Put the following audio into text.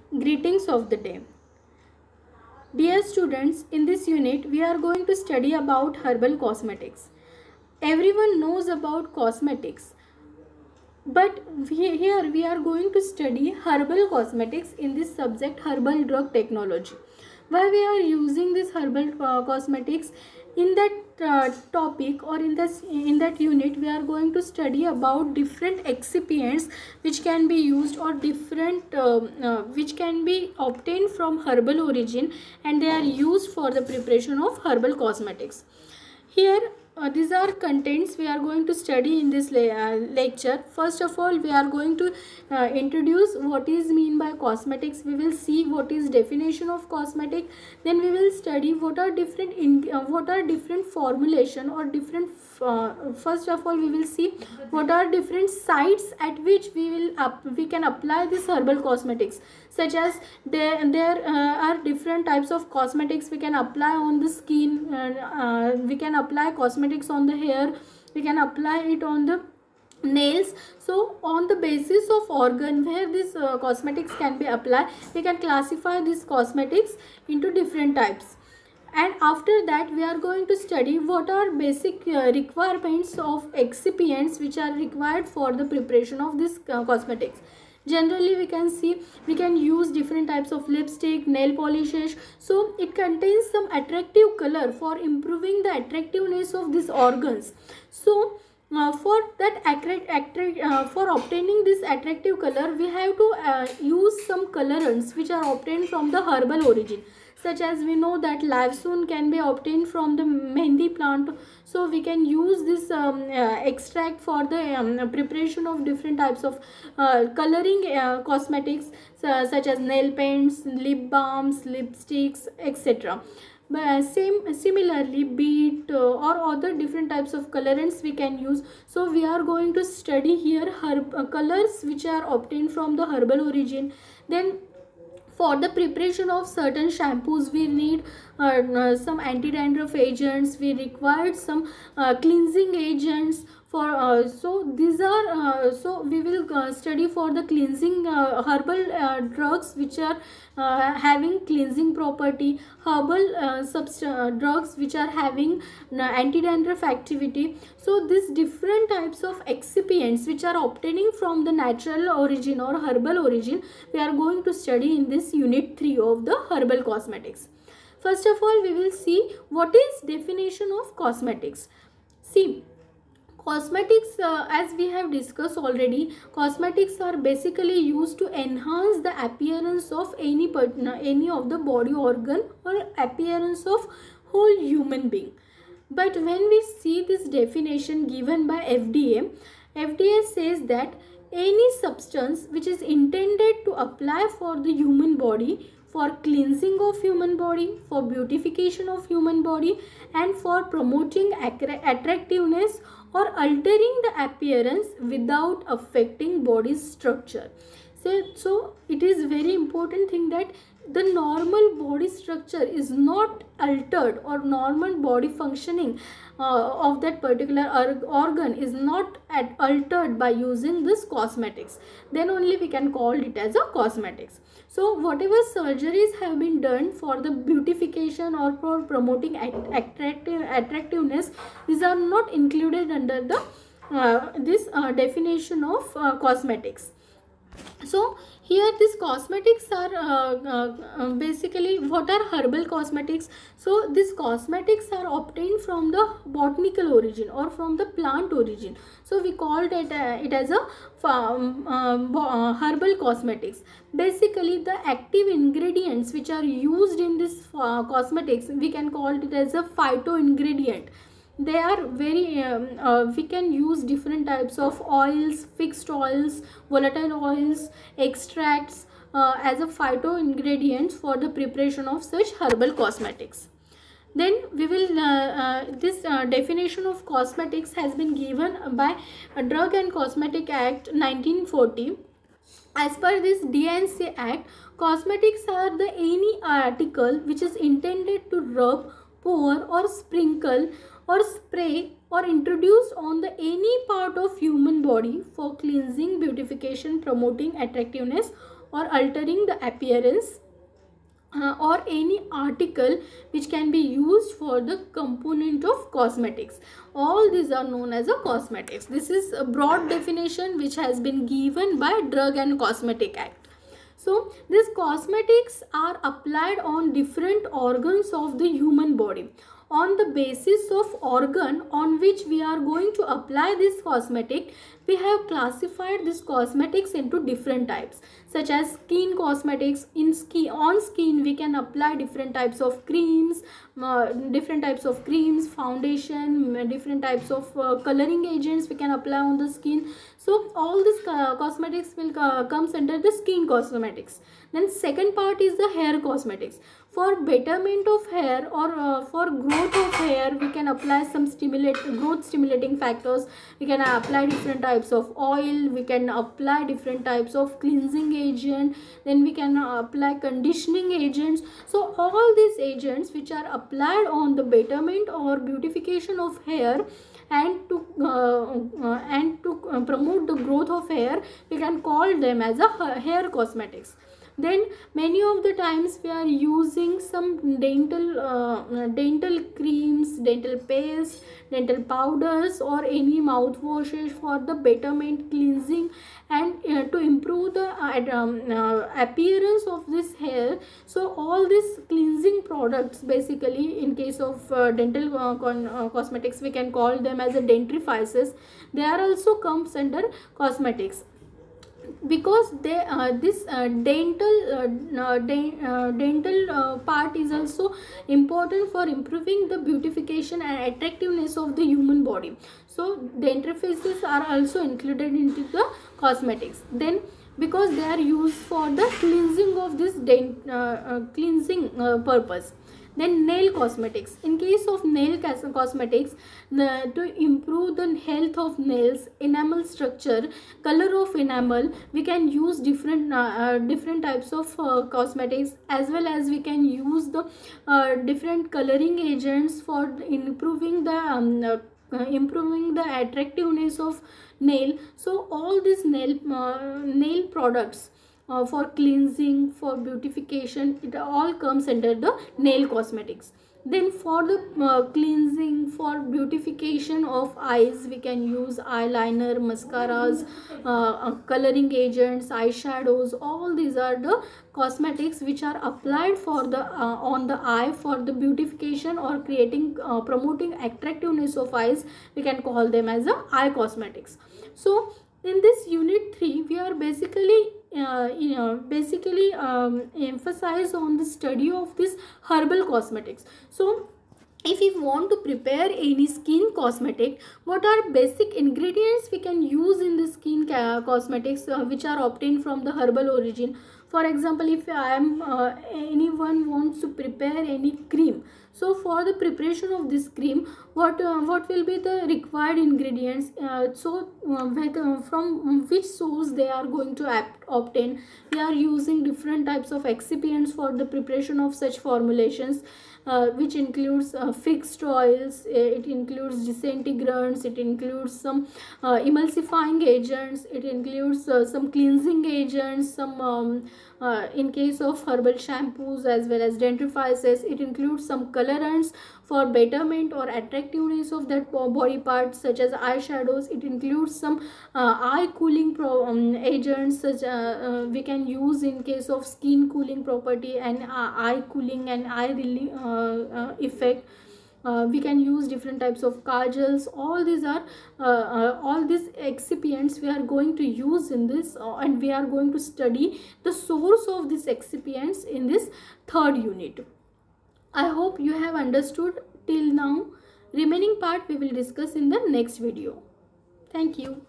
Greetings of the day. Dear students, in this unit we are going to study about herbal cosmetics. Everyone knows about cosmetics, but here we are going to study herbal cosmetics in this subject, herbal drug technology. Why we are using this herbal cosmetics in that topic, or in that unit we are going to study about different excipients which can be used, or different which can be obtained from herbal origin, and they are used for the preparation of herbal cosmetics. Here these are contents we are going to study in this lecture. First of all, we are going to introduce what is mean by cosmetics. We will see what is definition of cosmetic. Then we will study what are different formulation or different first of all we will see what are different sites at which we can apply this herbal cosmetics, such as there are different types of cosmetics we can apply on the skin. We can apply cosmetics on the hair, we can apply it on the nails. So on the basis of organ where this cosmetics can be applied, we can classify these cosmetics into different types. And after that we are going to study what are basic requirements of excipients which are required for the preparation of this cosmetics. Generally we can use different types of lipstick, nail polishes. So it contains some attractive color for improving the attractiveness of these organs. So for obtaining this attractive color, we have to use some colorants which are obtained from the herbal origin, such as we know that livesone can be obtained from the mehndi plant. So we can use this extract for the preparation of different types of coloring cosmetics, such as nail paints, lip balms, lipsticks, etc. But similarly beet or other different types of colorants we can use. So we are going to study here colors which are obtained from the herbal origin. Then for the preparation of certain shampoos we need some anti-dandruff agents, we required some cleansing agents for so these are so we will study for the cleansing herbal drugs which are having cleansing property, herbal drugs which are having anti-dandruff activity. So these different types of excipients which are obtaining from the natural origin or herbal origin, we are going to study in this unit 3 of the herbal cosmetics. First of all, we will see what is definition of cosmetics. See, cosmetics, as we have discussed already, cosmetics are basically used to enhance the appearance of any of the body organ or appearance of whole human being. But when we see this definition given by FDA says that any substance which is intended to apply for the human body, for cleansing of human body, for beautification of human body, and for promoting attractiveness or altering the appearance without affecting body's structure. So it is very important thing that the normal body structure is not altered, or normal body functioning of that particular organ is not altered by using this cosmetics. Then only we can call it as a cosmetics. So whatever surgeries have been done for the beautification or for promoting attractiveness, these are not included under the this definition of cosmetics. So here these cosmetics are basically what are herbal cosmetics. So these cosmetics are obtained from the botanical origin or from the plant origin. So we called it as a herbal cosmetics. Basically the active ingredients which are used in this cosmetics, we can call it as a phyto ingredient. They are very we can use different types of oils, fixed oils, volatile oils, extracts as a phyto ingredients for the preparation of such herbal cosmetics. Then we will this definition of cosmetics has been given by Drug and Cosmetic Act 1940. As per this DNC Act, cosmetics are the any article which is intended to rub, pour or sprinkle or spray or introduced on the any part of human body for cleansing, beautification, promoting attractiveness or altering the appearance or any article which can be used for the component of cosmetics. All these are known as a cosmetics. This is a broad definition which has been given by Drug and Cosmetic Act. So these cosmetics are applied on different organs of the human body. On the basis of organ on which we are going to apply this cosmetic, we have classified these cosmetics into different types, such as skin cosmetics. On skin we can apply different types of creams, foundation, different types of coloring agents we can apply on the skin. So all these cosmetics will comes under the skin cosmetics. Then second part is the hair cosmetics. For betterment of hair or for growth of hair, we can apply some growth stimulating factors. We can apply different types of oil. We can apply different types of cleansing agent. Then we can apply conditioning agents. So all these agents which are applied on the betterment or beautification of hair and to promote the growth of hair, we can call them as a hair cosmetics. Then many of the times we are using some dental creams, dental paste, dental powders, or any mouthwashes for the betterment, cleansing, and to improve the appearance of this hair. So all these cleansing products, basically in case of dental cosmetics, we can call them as a dentrifices. They are also comes under cosmetics, because they this dental part is also important for improving the beautification and attractiveness of the human body. So dentrifices are also included into the cosmetics. Then because they are used for the cleansing of this cleansing purpose. Then nail cosmetics. In case of nail cosmetics, to improve the health of nails, enamel structure, color of enamel, we can use different types of cosmetics, as well as we can use the different coloring agents for improving the attractiveness of nail. So all these nail products for cleansing, for beautification, it all comes under the nail cosmetics. Then for the cleansing, for beautification of eyes, we can use eyeliner, mascaras, coloring agents, eyeshadows. All these are the cosmetics which are applied for the on the eye for the beautification or creating promoting attractiveness of eyes. We can call them as a eye cosmetics. So in this unit 3, we are basically emphasize on the study of this herbal cosmetics. So if we want to prepare any skin cosmetic, what are basic ingredients we can use in the skin cosmetics which are obtained from the herbal origin? For example, if anyone wants to prepare any cream, so for the preparation of this cream, what will be the required ingredients? From which source they are going to obtain? We are using different types of excipients for the preparation of such formulations, which includes fixed oils, it includes disintegrants, it includes some emulsifying agents, it includes some cleansing agents, some in case of herbal shampoos as well as dentrifices, it includes some colorants for betterment or attractiveness of that body part, such as eyeshadows. It includes some eye cooling agents, such we can use in case of skin cooling property and eye cooling and eye relief effect. We can use different types of kajals. All these are all these excipients we are going to use in this, and we are going to study the source of these excipients in this third unit. I hope you have understood till now. Remaining part we will discuss in the next video. Thank you.